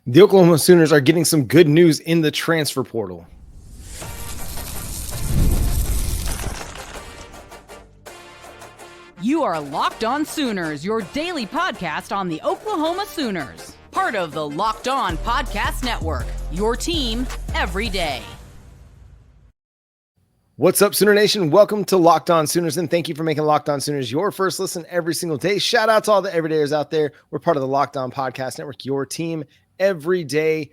The Oklahoma Sooners are getting some good news in the transfer portal. You are Locked On Sooners, your daily podcast on the Oklahoma Sooners. Part of the Locked On Podcast Network, your team every day. What's up, Sooner Nation? Welcome to Locked On Sooners, and thank you for making Locked On Sooners your first listen every single day. Shout out to all the everydayers out there. We're part of the Locked On Podcast Network, your team every day.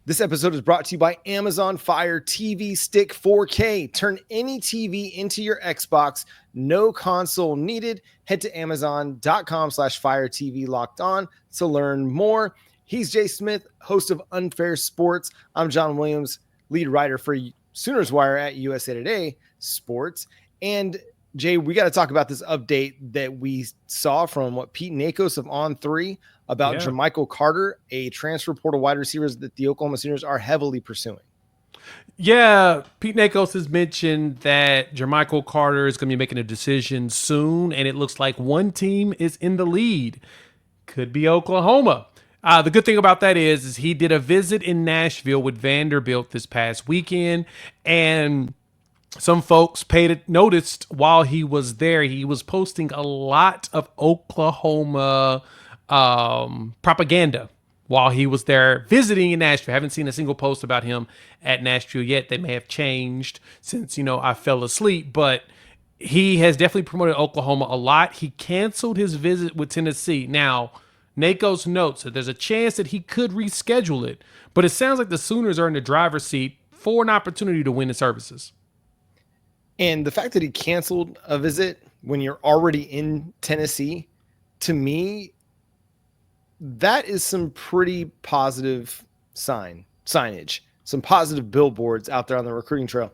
This episode is brought to you by Amazon Fire TV Stick 4K. Turn any TV into your Xbox. No console needed. Head to amazon.com/Fire TV Locked On to learn more. He's Jay Smith, host of Unfair Sports. I'm John Williams, lead writer for Sooners Wire at USA Today Sports. And Jay, we got to talk about this update that we saw from Pete Nakos of On3 about Jermichael Carter, a transfer portal wide receiver that the Oklahoma Sooners are heavily pursuing. Yeah, Pete Nakos has mentioned that Jermichael Carter is going to be making a decision soon, and it looks like one team is in the lead. Could be Oklahoma. The good thing about that is he did a visit in Nashville with Vanderbilt this past weekend, and some folks noticed while he was there, he was posting a lot of Oklahoma propaganda while he was there visiting in Nashville. I haven't seen a single post about him at Nashville yet. They may have changed since, I fell asleep, but he has definitely promoted Oklahoma a lot. He canceled his visit with Tennessee. Now, Nakos notes that there's a chance that he could reschedule it, but it sounds like the Sooners are in the driver's seat for an opportunity to win the services. And the fact that he canceled a visit when you're already in Tennessee, to me, that is some pretty positive signage, some positive billboards out there on the recruiting trail.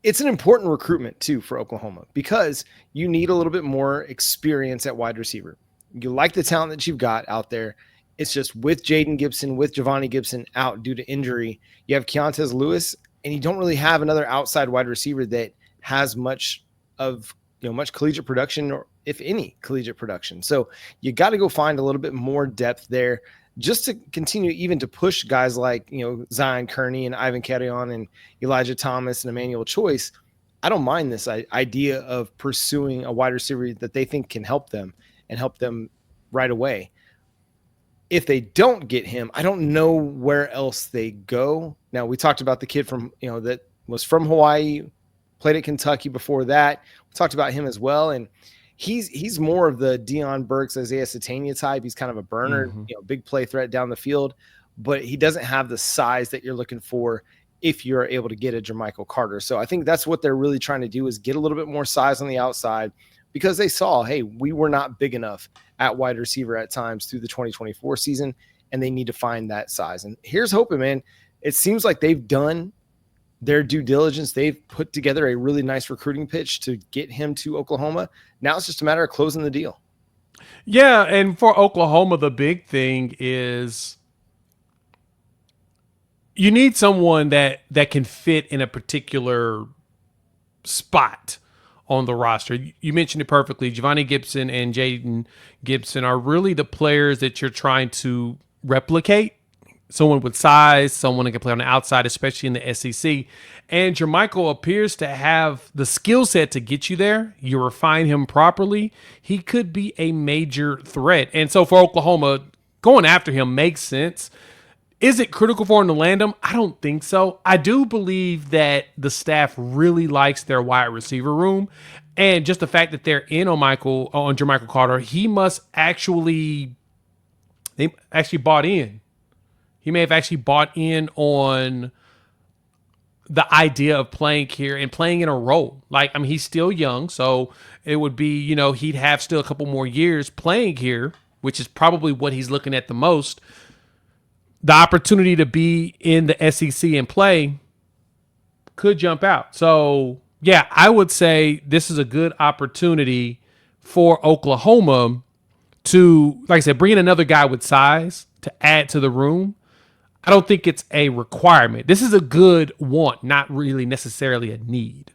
It's an important recruitment too for Oklahoma because you need a little bit more experience at wide receiver. You like the talent that you've got out there. It's just with Jaden Gibson, with Giovanni Gibson out due to injury, you have Keontez Lewis, and you don't really have another outside wide receiver that has much collegiate production, or if any collegiate production. So you got to go find a little bit more depth there just to continue even to push guys like, Zion Kearney and Ivan Carrion and Elijah Thomas and Emmanuel Choice. I don't mind this idea of pursuing a wide receiver that they think can help them and help them right away. If they don't get him, I don't know where else they go. Now, we talked about the kid from, that was from Hawaii, played at Kentucky before that. We talked about him as well. And he's more of the Deion Burks, Isaiah Satania type. He's kind of a burner, big play threat down the field, but he doesn't have the size that you're looking for if you're able to get a Jermichael Carter. So I think that's what they're really trying to do, is get a little bit more size on the outside, because they saw, hey, we were not big enough at wide receiver at times through the 2024 season, and they need to find that size. And here's hoping, man. It seems like they've done their due diligence. They've put together a really nice recruiting pitch to get him to Oklahoma. Now it's just a matter of closing the deal. Yeah, and for Oklahoma, the big thing is you need someone that can fit in a particular spot on the roster. You mentioned it perfectly. Giovanni Gibson and Jaden Gibson are really the players that you're trying to replicate. Someone with size, someone that can play on the outside, especially in the SEC. And Jermichael appears to have the skill set to get you there. You refine him properly, he could be a major threat. And so for Oklahoma, going after him makes sense. Is it critical for him to land him? I don't think so. I do believe that the staff really likes their wide receiver room. And just the fact that they're in on Jermichael Carter, they actually bought in. He may have actually bought in on the idea of playing here and playing in a role. He's still young, so it would be, he'd have still a couple more years playing here, which is probably what he's looking at the most. The opportunity to be in the SEC and play could jump out. So, yeah, I would say this is a good opportunity for Oklahoma to, like I said, bring in another guy with size to add to the room. I don't think it's a requirement. This is a good want, not really necessarily a need.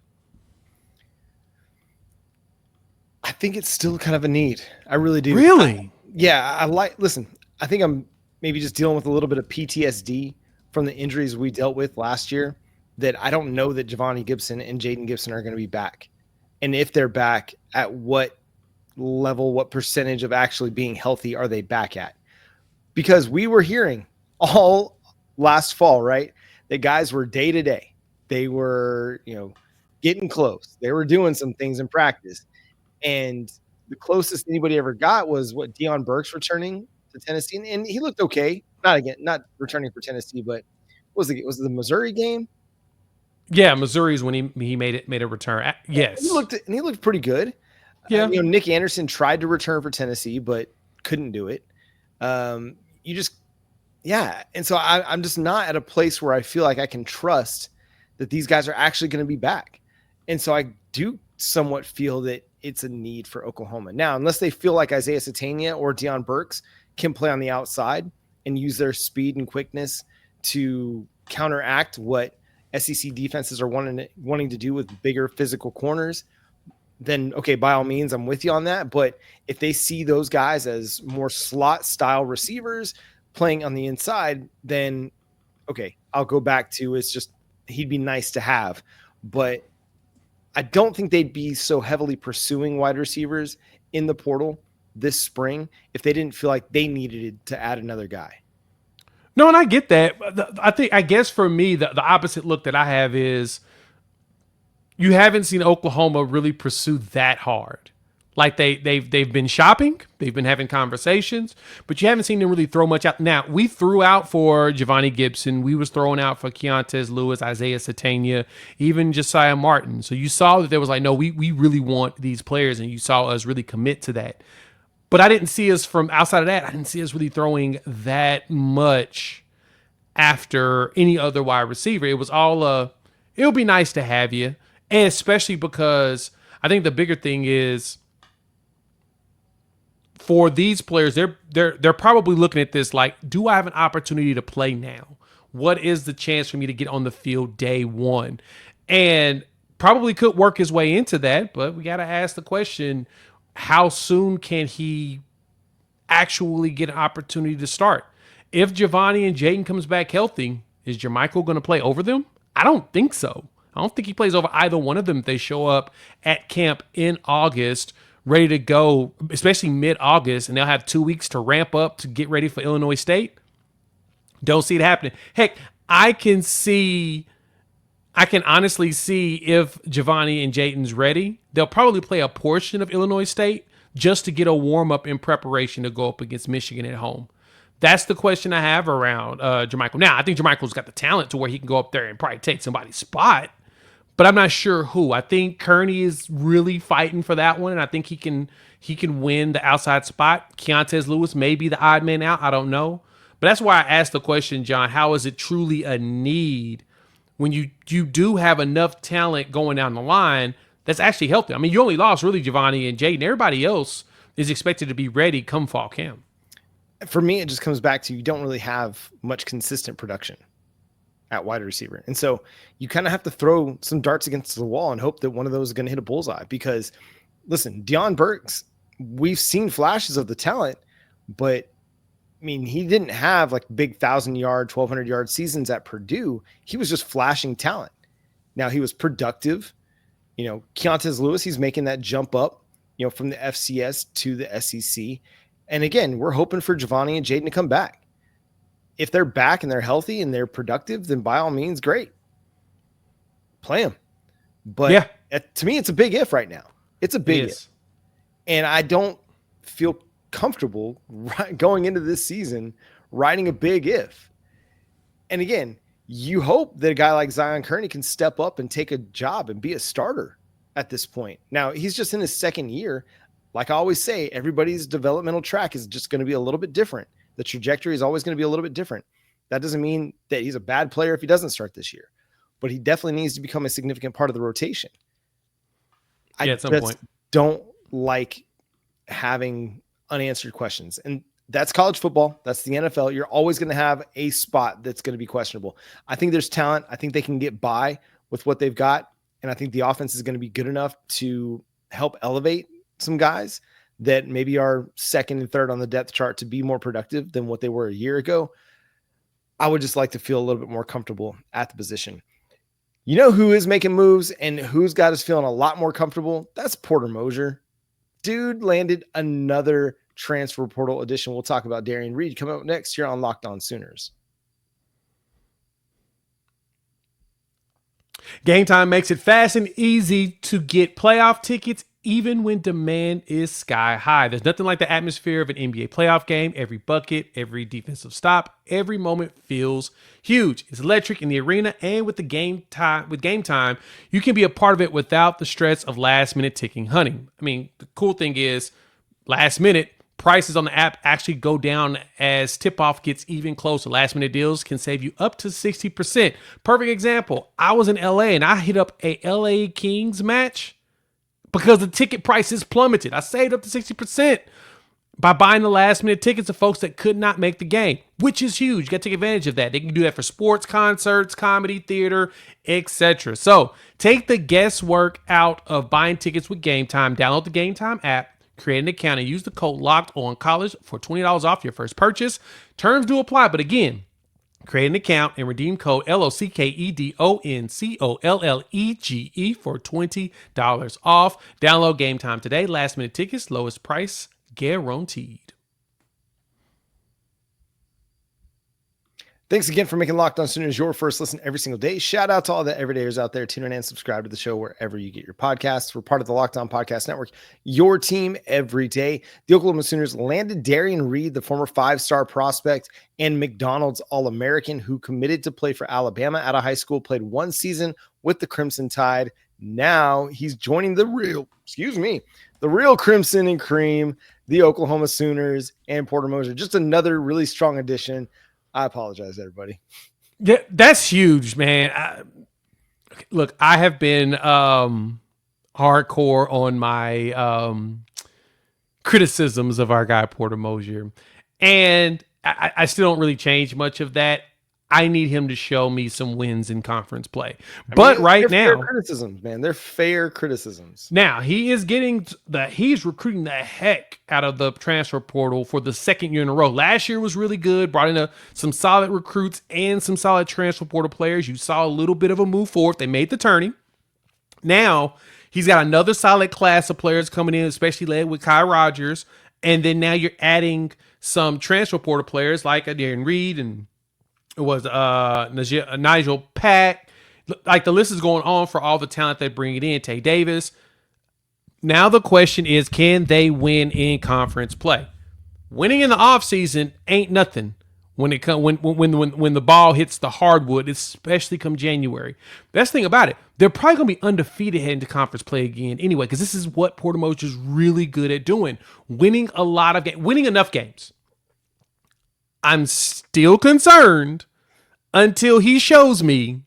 I think it's still kind of a need. I really do. Really? I think I'm maybe just dealing with a little bit of PTSD from the injuries we dealt with last year, that I don't know that Giovanni Gibson and Jaden Gibson are going to be back. And if they're back, at what level, what percentage of actually being healthy are they back at? Because we were hearing all last fall, right, that guys were day to day. They were, getting close. They were doing some things in practice. And the closest anybody ever got was what Deion Burks returning to Tennessee. And he looked okay. Not returning for Tennessee, but was it the Missouri game? Yeah, Missouri's when he made a return. Yes. He looked pretty good. Yeah. Nick Anderson tried to return for Tennessee, but couldn't do it. And so I'm just not at a place where I feel like I can trust that these guys are actually going to be back. And so I do somewhat feel that it's a need for Oklahoma. Now, unless they feel like Isaiah Satania or Deion Burks can play on the outside and use their speed and quickness to counteract what SEC defenses are wanting to do with bigger physical corners, then okay, by all means, I'm with you on that. But if they see those guys as more slot style receivers playing on the inside, then okay, I'll go back to he'd be nice to have. But I don't think they'd be so heavily pursuing wide receivers in the portal this spring if they didn't feel like they needed to add another guy. No, and I get that. I guess for me, the opposite look that I have is you haven't seen Oklahoma really pursue that hard. Like they've been shopping, they've been having conversations, but you haven't seen them really throw much out. Now, we threw out for Giovanni Gibson, we was throwing out for Keontez Lewis, Isaiah Satania, even Josiah Martin. So you saw that there was like, no, we really want these players, and you saw us really commit to that. But I didn't see us from outside of that. I didn't see us really throwing that much after any other wide receiver. It was all it would be nice to have you. And especially because I think the bigger thing is for these players, they're probably looking at this like, do I have an opportunity to play now? What is the chance for me to get on the field day one? And probably could work his way into that, but we got to ask the question, how soon can he actually get an opportunity to start? If Giovanni and Jaden comes back healthy, is Jermichael going to play over them? I don't think so. I don't think he plays over either one of them if they show up at camp in August, ready to go, especially mid-August, and they'll have 2 weeks to ramp up to get ready for Illinois State. Don't see it happening. Heck, I can honestly see if Giovanni and Jaden's ready, they'll probably play a portion of Illinois State just to get a warm-up in preparation to go up against Michigan at home. That's the question I have around Jermichael. Now, I think Jermichael's got the talent to where he can go up there and probably take somebody's spot, but I'm not sure who. I think Kearney is really fighting for that one, and I think he can win the outside spot. Keontez Lewis may be the odd man out. I don't know. But that's why I asked the question, John, how is it truly a need when you do have enough talent going down the line that's actually healthy? I mean, you only lost really Giovanni and Jaden. Everybody else is expected to be ready come fall camp. For me, it just comes back to you don't really have much consistent production at wide receiver. And so you kind of have to throw some darts against the wall and hope that one of those is going to hit a bullseye. Because, listen, Deion Burks, we've seen flashes of the talent, but I mean, he didn't have like big 1,000-yard, 1,200-yard seasons at Purdue. He was just flashing talent. Now, he was productive. Keontez Lewis, he's making that jump up, from the FCS to the SEC. And again, we're hoping for Giovanni and Jaden to come back. If they're back and they're healthy and they're productive, then by all means, great. Play them. But to me, it's a big if right now. It's a big if. And I don't feel comfortable going into this season riding a big if. And again, you hope that a guy like Zion Kearney can step up and take a job and be a starter at this point. Now, he's just in his second year. Like I always say, everybody's developmental track is just going to be a little bit different. The trajectory is always going to be a little bit different. That doesn't mean that he's a bad player if he doesn't start this year, but he definitely needs to become a significant part of the rotation. At some point. Don't like having unanswered questions. And that's college football. That's the NFL. You're always going to have a spot that's going to be questionable. I think there's talent. I think they can get by with what they've got. And I think the offense is going to be good enough to help elevate some guys that maybe are second and third on the depth chart to be more productive than what they were a year ago. I would just like to feel a little bit more comfortable at the position. You know who is making moves and who's got us feeling a lot more comfortable? That's Porter Moser. Dude landed another transfer portal addition. We'll talk about Derrion Reid coming up next here on Locked On Sooners. Game Time makes it fast and easy to get playoff tickets even when demand is sky high. There's nothing like the atmosphere of an NBA playoff game. Every bucket, every defensive stop, every moment feels huge. It's electric in the arena, and with Game Time, you can be a part of it without the stress of last-minute ticking hunting. I mean, the cool thing is, last minute, prices on the app actually go down as tip-off gets even closer. Last-minute deals can save you up to 60%. Perfect example, I was in LA and I hit up a LA Kings match because the ticket prices plummeted. I saved up to 60% by buying the last-minute tickets of folks that could not make the game, which is huge. You got to take advantage of that. They can do that for sports, concerts, comedy, theater, etc. So take the guesswork out of buying tickets with Game Time. Download the Game Time app, create an account, and use the code LOCKEDONCollege for $20 off your first purchase. Terms do apply, but again, create an account and redeem code LOCKEDONCOLLEGE for $20 off. Download Game Time today. Last minute tickets, lowest price guaranteed. Thanks again for making Locked On Sooners your first listen every single day. Shout out to all the everydayers out there. Tune in and subscribe to the show wherever you get your podcasts. We're part of the Locked On Podcast Network, your team every day. The Oklahoma Sooners landed Derrion Reid, the former 5-star prospect and McDonald's All-American who committed to play for Alabama out of high school, played one season with the Crimson Tide. Now he's joining the real Crimson and Cream, the Oklahoma Sooners, and Porter Moser. Just another really strong addition. I apologize, everybody. Yeah, that's huge, man. Look, I have been hardcore on my criticisms of our guy Porter Moser, and I still don't really change much of that. I need him to show me some wins in conference play. But right now, fair criticisms, man. They're fair criticisms. Now he's recruiting the heck out of the transfer portal for the second year in a row. Last year was really good, brought in some solid recruits and some solid transfer portal players. You saw a little bit of a move forward. They made the turning. Now he's got another solid class of players coming in, especially led with Kai Rogers. And then now you're adding some transfer portal players like Derrion Reid, and it was Nigel Pack. Like, the list is going on for all the talent they bring it in. Tay Davis. Now the question is, can they win in conference play? Winning in the offseason ain't nothing when the ball hits the hardwood, especially come January. Best thing about it, they're probably going to be undefeated heading to conference play again anyway, because this is what Porter Moser is really good at doing, winning enough games. I'm still concerned until he shows me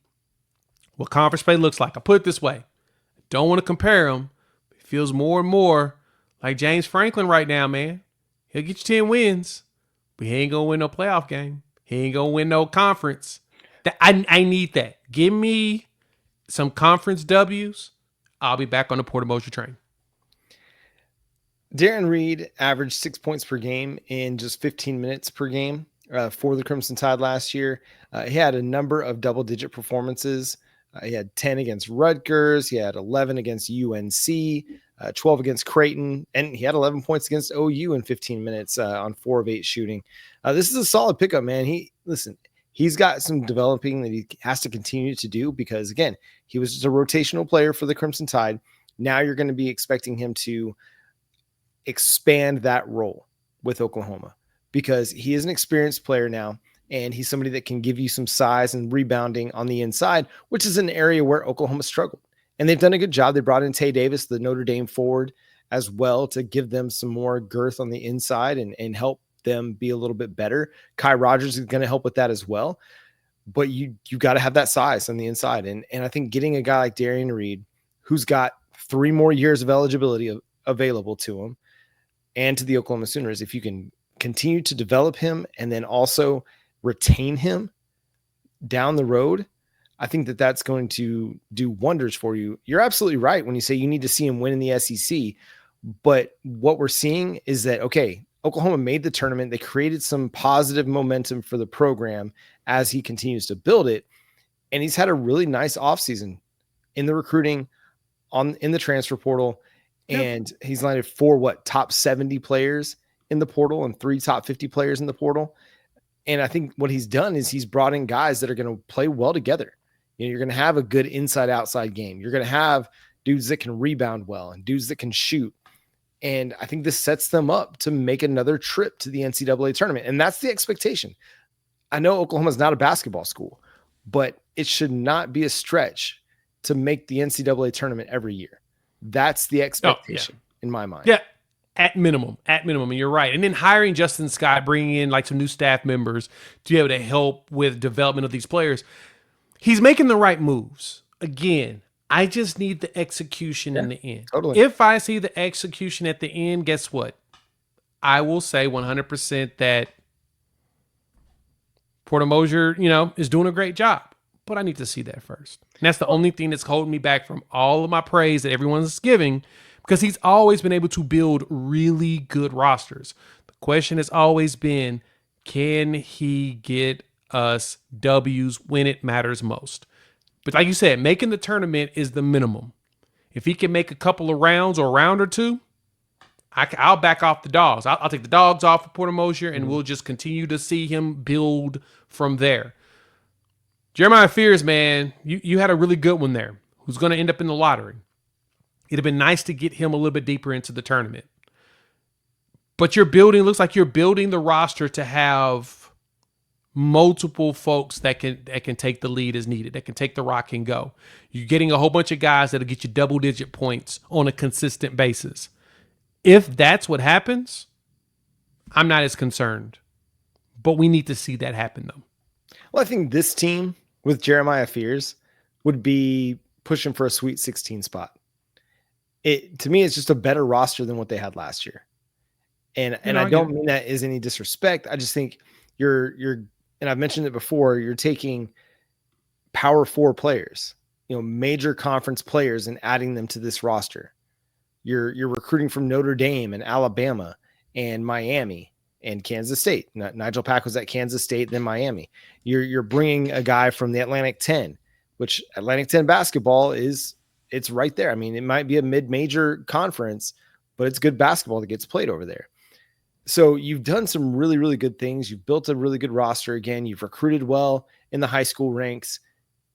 what conference play looks like. I'll put it this way. I don't want to compare him. It feels more and more like James Franklin right now, man. He'll get you 10 wins, but he ain't going to win no playoff game. He ain't going to win no conference. I need that. Give me some conference W's. I'll be back on the Porter Moser train. Derrion Reid averaged 6 points per game in just 15 minutes per game for the Crimson Tide last year. He had a number of double-digit performances. He had 10 against Rutgers. He had 11 against UNC, 12 against Creighton, and he had 11 points against OU in 15 minutes on 4 of 8 shooting. This is a solid pickup, man. He's got some developing that he has to continue to do because, again, he was just a rotational player for the Crimson Tide. Now you're going to be expecting him to expand that role with Oklahoma because he is an experienced player now, and he's somebody that can give you some size and rebounding on the inside, which is an area where Oklahoma struggled. And they've done a good job. They brought in Tay Davis, the Notre Dame forward, as well to give them some more girth on the inside and help them be a little bit better. Kai Rogers is going to help with that as well. But you got to have that size on the inside. And I think getting a guy like Derrion Reid, who's got 3 more years of eligibility available to him and to the Oklahoma Sooners, if you can continue to develop him and then also retain him down the road, I think that that's going to do wonders for you. You're absolutely right when you say you need to see him win in the SEC. But what we're seeing is that, okay, Oklahoma made the tournament. They created some positive momentum for the program as he continues to build it. And he's had a really nice offseason in the recruiting, in the transfer portal. And he's landed 4 top 70 players in the portal and 3 top 50 players in the portal. And I think what he's done is he's brought in guys that are going to play well together. You're going to have a good inside outside game. You're going to have dudes that can rebound well and dudes that can shoot. And I think this sets them up to make another trip to the NCAA tournament. And that's the expectation. I know Oklahoma's not a basketball school, but it should not be a stretch to make the NCAA tournament every year. That's the expectation in my mind. Yeah. At minimum. And you're right. And then hiring Justin Scott, bringing in like some new staff members to be able to help with development of these players. He's making the right moves. Again, I just need the execution in the end. Totally. If I see the execution at the end, guess what? I will say 100% that Porter Moser, is doing a great job. But I need to see that first. And that's the only thing that's holding me back from all of my praise that everyone's giving, because he's always been able to build really good rosters. The question has always been, can he get us W's when it matters most? But like you said, making the tournament is the minimum. If he can make a couple of rounds or a round or two, I'll back off the dogs. I'll take the dogs off of Porter Moser, and we'll just continue to see him build from there. Jeremiah Fears, man, you had a really good one there, who's going to end up in the lottery. It'd have been nice to get him a little bit deeper into the tournament. But looks like you're building the roster to have multiple folks that can take the lead as needed, that can take the rock and go. You're getting a whole bunch of guys that'll get you double-digit points on a consistent basis. If that's what happens, I'm not as concerned. But we need to see that happen, though. Well, I think this team with Jeremiah Fears would be pushing for a Sweet 16 spot. To me, it's just a better roster than what they had last year. And I don't mean that as any disrespect. I just think you're and I've mentioned it before, you're taking Power 4 players, major conference players, and adding them to this roster. You're recruiting from Notre Dame and Alabama and Miami and Kansas State. Nigel Pack was at Kansas State, then Miami. You're bringing a guy from the Atlantic 10, which Atlantic 10 basketball it's right there. I mean, it might be a mid-major conference, but it's good basketball that gets played over there. So you've done some really, really good things. You've built a really good roster. Again, you've recruited well in the high school ranks.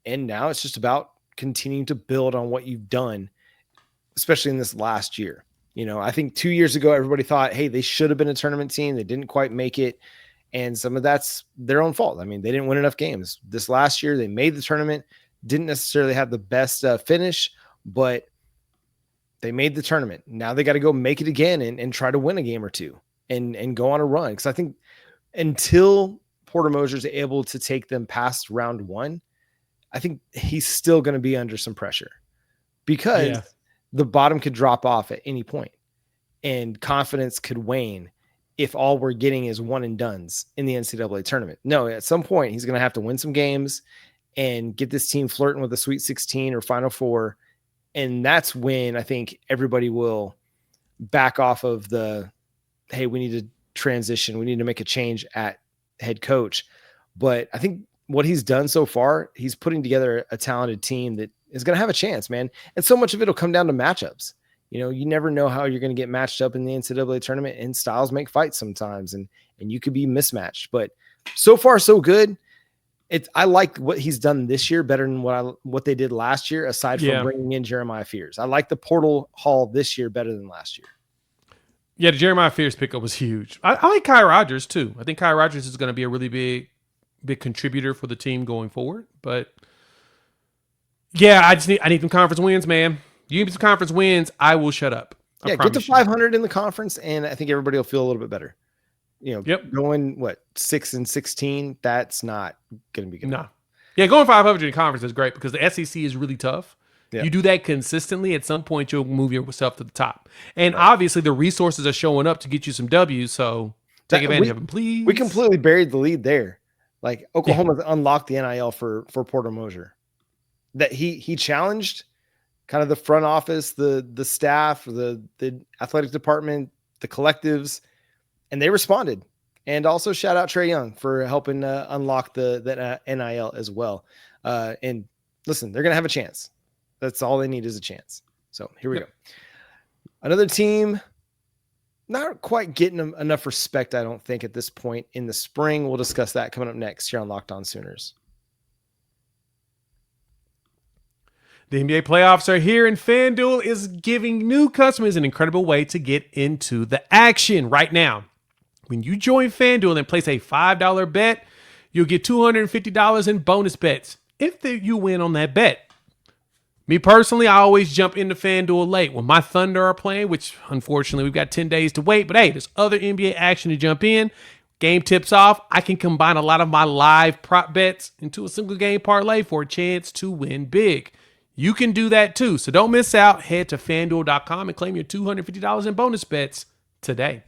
And now it's just about continuing to build on what you've done, especially in this last year. I think 2 years ago, everybody thought, hey, they should have been a tournament team. They didn't quite make it. And some of that's their own fault. I mean, they didn't win enough games. This last year, they made the tournament, didn't necessarily have the best finish, but they made the tournament. Now they got to go make it again and try to win a game or two and go on a run. Because I think until Porter Moser is able to take them past round 1, I think he's still going to be under some pressure because the bottom could drop off at any point and confidence could wane if all we're getting is one and dones in the NCAA tournament. No, at some point he's going to have to win some games and get this team flirting with a Sweet 16 or Final Four. And that's when I think everybody will back off of hey, we need to transition. We need to make a change at head coach. But I think what he's done so far, he's putting together a talented team that is going to have a chance, man. And so much of it will come down to matchups. You never know how you're going to get matched up in the NCAA tournament, and styles make fights sometimes, and you could be mismatched. But so far, so good. I like what he's done this year better than what they did last year, aside from bringing in Jeremiah Fears. I like the portal haul this year better than last year. Yeah, the Jeremiah Fears pickup was huge. I like Kai Rogers too. I think Kai Rogers is going to be a really big contributor for the team going forward. But yeah, I need some conference wins, man. You give me some conference wins, I will shut up. Get to 500 in the conference, and I think everybody will feel a little bit better. Going 6-16, that's not going to be good. No. Yeah, going 500 in conference is great because the SEC is really tough. Yeah. You do that consistently, at some point you'll move yourself to the top. And obviously the resources are showing up to get you some W's, so take advantage of them, please. We completely buried the lead there. Like Oklahoma's unlocked the NIL for Porter Moser. That he challenged kind of the front office, the staff, the athletic department, the collectives, and they responded. And also shout out Trae Young for helping unlock the NIL as well. And listen, they're going to have a chance. That's all they need is a chance. So here we go. Another team not quite getting enough respect, I don't think, at this point in the spring. We'll discuss that coming up next here on Locked On Sooners. The NBA playoffs are here, and FanDuel is giving new customers an incredible way to get into the action right now. When you join FanDuel and place a $5 bet, you'll get $250 in bonus bets if you win on that bet. Me personally, I always jump into FanDuel late when my Thunder are playing, which unfortunately we've got 10 days to wait. But hey, there's other NBA action to jump in. Game tips off. I can combine a lot of my live prop bets into a single game parlay for a chance to win big. You can do that too. So don't miss out. Head to FanDuel.com and claim your $250 in bonus bets today.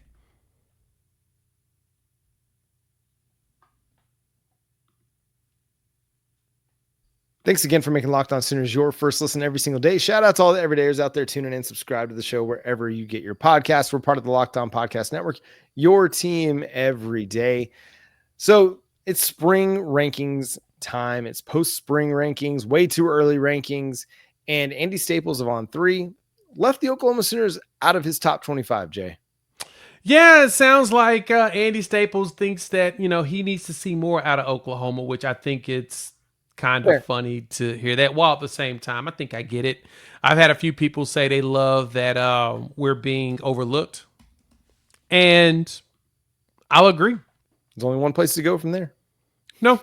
Thanks again for making Locked On Sooners your first listen every single day. Shout out to all the everydayers out there tuning in. Subscribe to the show wherever you get your podcasts. We're part of the Locked On Podcast Network, your team every day. So it's spring rankings time. It's post-spring rankings, way too early rankings. And Andy Staples of On3 left the Oklahoma Sooners out of his top 25, Jay. Yeah, it sounds like Andy Staples thinks that, he needs to see more out of Oklahoma, which I think it's kind of funny to hear that. While at the same time, I think I get it. I've had a few people say they love that we're being overlooked. And I'll agree. There's only one place to go from there. No,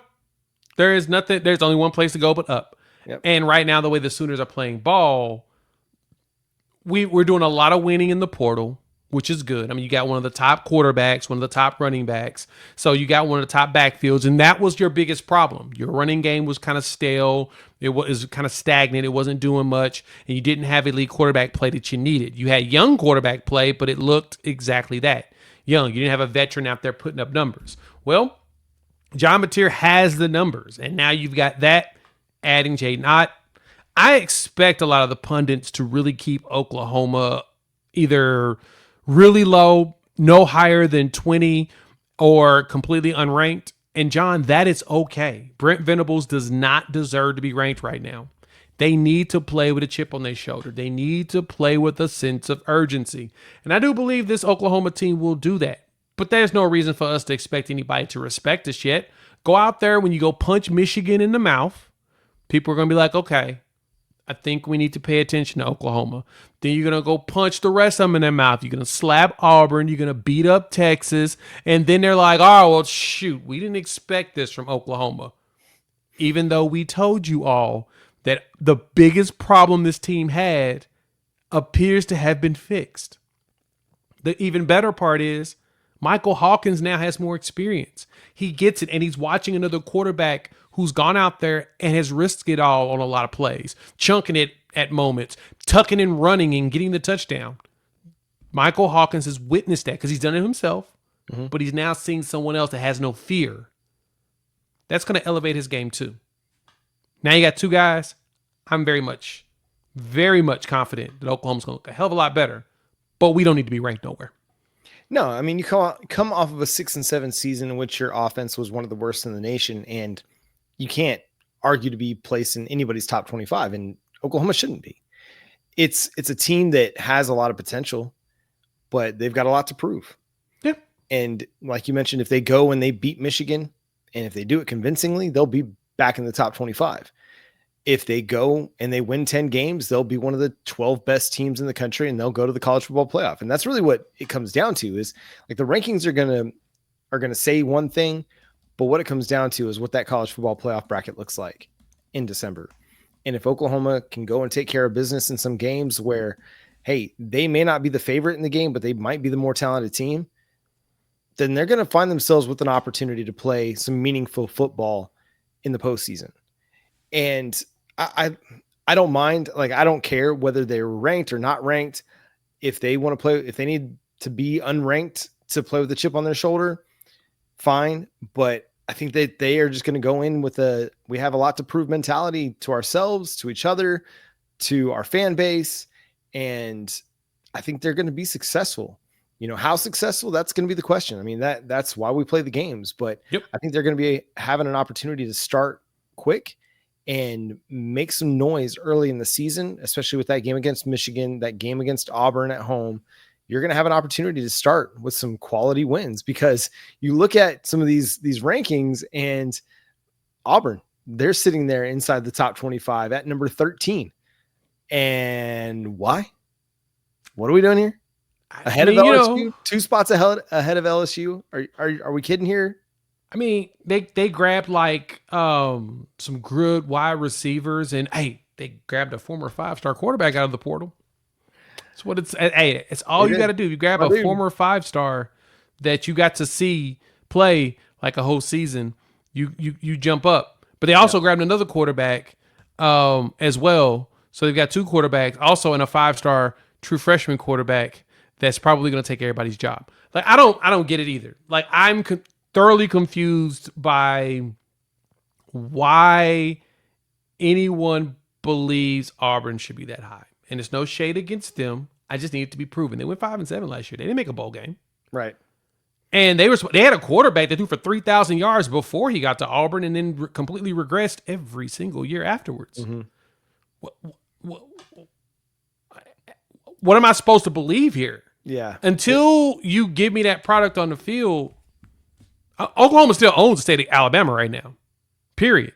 there is nothing. There's only one place to go but up. Yep. And right now, the way the Sooners are playing ball, we're doing a lot of winning in the portal, which is good. I mean, you got one of the top quarterbacks, one of the top running backs. So you got one of the top backfields, and that was your biggest problem. Your running game was kind of stale. It was kind of stagnant. It wasn't doing much, and you didn't have elite quarterback play that you needed. You had young quarterback play, but it looked exactly that. Young. You didn't have a veteran out there putting up numbers. Well, John Mateer has the numbers, and now you've got that, adding Jaden Ott. I expect a lot of the pundits to really keep Oklahoma either really low, no higher than 20, or completely unranked. And John, that is okay. Brent Venables does not deserve to be ranked right now. They need to play with a chip on their shoulder. They need to play with a sense of urgency. And I do believe this Oklahoma team will do that. But there's no reason for us to expect anybody to respect us yet. Go out there, when you go punch Michigan in the mouth, people are going to be like, okay, I think we need to pay attention to Oklahoma. Then you're going to go punch the rest of them in their mouth. You're going to slap Auburn. You're going to beat up Texas. And then they're like, oh, well, shoot, we didn't expect this from Oklahoma. Even though we told you all that the biggest problem this team had appears to have been fixed. The even better part is Michael Hawkins now has more experience. He gets it, and he's watching another quarterback who's gone out there and has risked it all on a lot of plays, chunking it at moments, tucking and running and getting the touchdown. Michael Hawkins has witnessed that because he's done it himself, but he's now seeing someone else that has no fear. That's going to elevate his game too. Now you got two guys. I'm very much confident that Oklahoma's going to look a hell of a lot better, but we don't need to be ranked nowhere. No, I mean, you come off of a 6-7 season in which your offense was one of the worst in the nation, and you can't argue to be placed in anybody's top 25, and Oklahoma shouldn't be. It's a team that has a lot of potential, but they've got a lot to prove. Yeah. And like you mentioned, if they go and they beat Michigan, and if they do it convincingly, they'll be back in the top 25. If they go and they win 10 games, they'll be one of the 12 best teams in the country, and they'll go to the college football playoff. And that's really what it comes down to, is like the rankings are going to say one thing, but what it comes down to is what that college football playoff bracket looks like in December. And if Oklahoma can go and take care of business in some games where, hey, they may not be the favorite in the game, but they might be the more talented team, then they're going to find themselves with an opportunity to play some meaningful football in the postseason. And I don't mind, like, I don't care whether they're ranked or not ranked. If they want to play, if they need to be unranked to play with a chip on their shoulder, fine. But I think that they are just going to go in with we have a lot to prove mentality to ourselves, to each other, to our fan base, and I think they're going to be successful. How successful, that's going to be the question. I mean, that's why we play the games, but Yep. I think they're going to be having an opportunity to start quick and make some noise early in the season, especially with that game against Michigan, that game against Auburn at home. You're going to have an opportunity to start with some quality wins, because you look at some of these rankings, and Auburn, they're sitting there inside the top 25 at number 13. And why? What are we doing here? Ahead of LSU, 2 spots ahead of LSU. Are we kidding here? I mean, they grabbed like some good wide receivers, and hey, they grabbed a former 5-star quarterback out of the portal. That's what it's. Hey, it's all you got to do. You grab a former 5-star that you got to see play like a whole season. You jump up, but they also grabbed another quarterback as well. So they've got 2 quarterbacks, also in a 5-star true freshman quarterback that's probably going to take everybody's job. Like I don't get it either. Like I'm thoroughly confused by why anyone believes Auburn should be that high. And it's no shade against them. I just need it to be proven. They went 5-7 last year. They didn't make a bowl game. Right. And they had a quarterback that threw for 3,000 yards before he got to Auburn, and then completely regressed every single year afterwards. Mm-hmm. What am I supposed to believe here? Yeah. Until you give me that product on the field, Oklahoma still owns the state of Alabama right now. Period.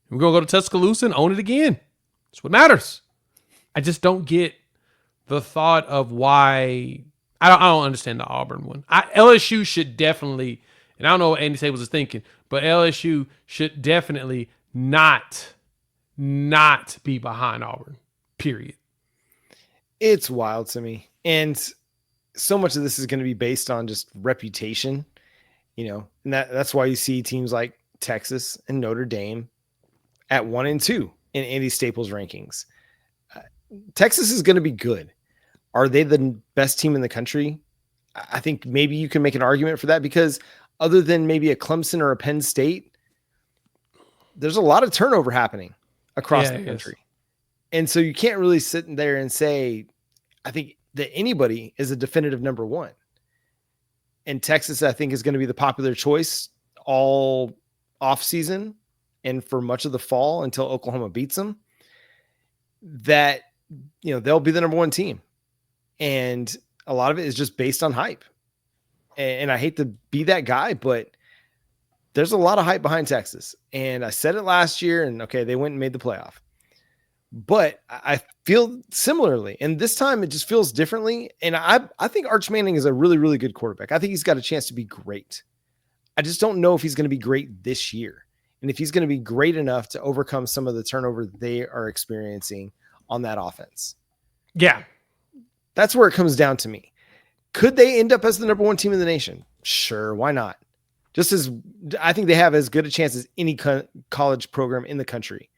We're going to go to Tuscaloosa and own it again. That's what matters. I just don't get the thought of why. I don't understand the Auburn one. LSU should definitely, and I don't know what Andy Tate was thinking, but LSU should definitely not be behind Auburn. Period. It's wild to me. And so much of this is going to be based on just reputation, and that's why you see teams like Texas and Notre Dame at 1 and 2 in Andy Staples rankings. Texas is going to be good. Are they the best team in the country? I think maybe you can make an argument for that, because other than maybe a Clemson or a Penn State, there's a lot of turnover happening across the country. And so you can't really sit in there and say, I think that anybody is a definitive number 1. And Texas, I think, is going to be the popular choice all off season and for much of the fall until Oklahoma beats them. That, they'll be the number 1 team. And a lot of it is just based on hype. And I hate to be that guy, but there's a lot of hype behind Texas. And I said it last year, and okay, they went and made the playoff. But I feel similarly. And this time it just feels differently. And I think Arch Manning is a really, really good quarterback. I think he's got a chance to be great. I just don't know if he's going to be great this year. And if he's going to be great enough to overcome some of the turnover they are experiencing on that offense. Yeah. That's where it comes down to me. Could they end up as the number 1 team in the nation? Sure. Why not? Just as I think they have as good a chance as any college program in the country.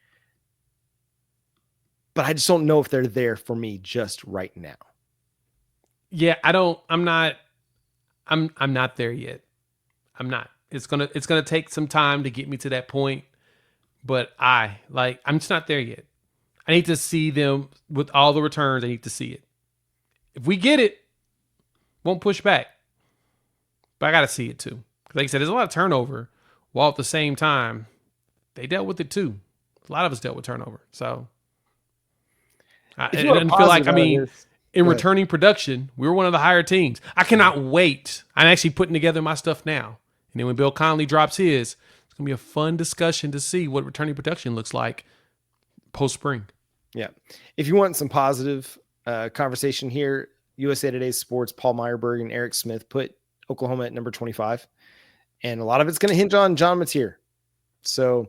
But I just don't know if they're there for me just right now. Yeah, I'm not there yet. I'm not. It's gonna take some time to get me to that point. But I'm just not there yet. I need to see them with all the returns. I need to see it. If we get it, won't push back. But I got to see it too. Like I said, there's a lot of turnover, while at the same time, they dealt with it too. A lot of us dealt with turnover. So I didn't feel like, in returning production, we were one of the higher teams. I cannot wait. I'm actually putting together my stuff now. And then when Bill Conley drops his, it's going to be a fun discussion to see what returning production looks like post-spring. Yeah. If you want some positive conversation here, USA Today's Sports, Paul Meyerberg and Eric Smith put Oklahoma at number 25. And a lot of it's going to hinge on John Mateer. So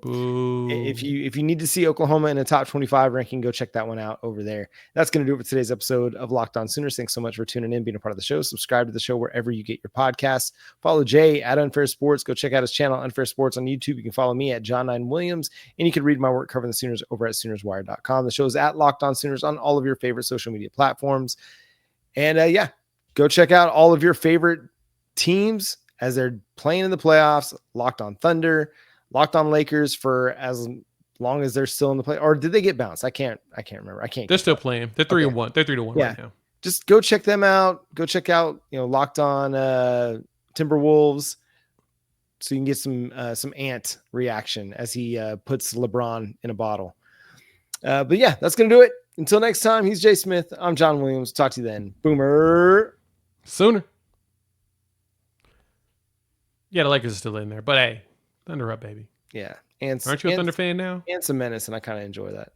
if you need to see Oklahoma in a top 25 ranking, go check that one out over there. That's going to do it for today's episode of Locked On Sooners. Thanks so much for tuning in, being a part of the show. Subscribe to the show wherever you get your podcasts. Follow Jay at Unfair Sports. Go check out his channel, Unfair Sports, on YouTube. You can follow me at John9Williams, and you can read my work covering the Sooners over at SoonersWire.com. The show is at Locked On Sooners on all of your favorite social media platforms. And go check out all of your favorite teams as they're playing in the playoffs. Locked On Thunder, Locked On Lakers for as long as they're still in the play, or did they get bounced? I can't remember. I can't. They're still playing. They're 3-1. They're 3-1 Yeah. right now. Just go check them out. Go check out, Locked On Timberwolves, so you can get some Ant reaction as he puts LeBron in a bottle. But yeah, that's gonna do it. Until next time, he's Jay Smith. I'm John Williams. Talk to you then. Boomer. Sooner. Yeah, the Lakers are still in there, but hey, Thunder up, baby. Yeah. Aren't you a Thunder fan now? Ant's a menace, and I kind of enjoy that.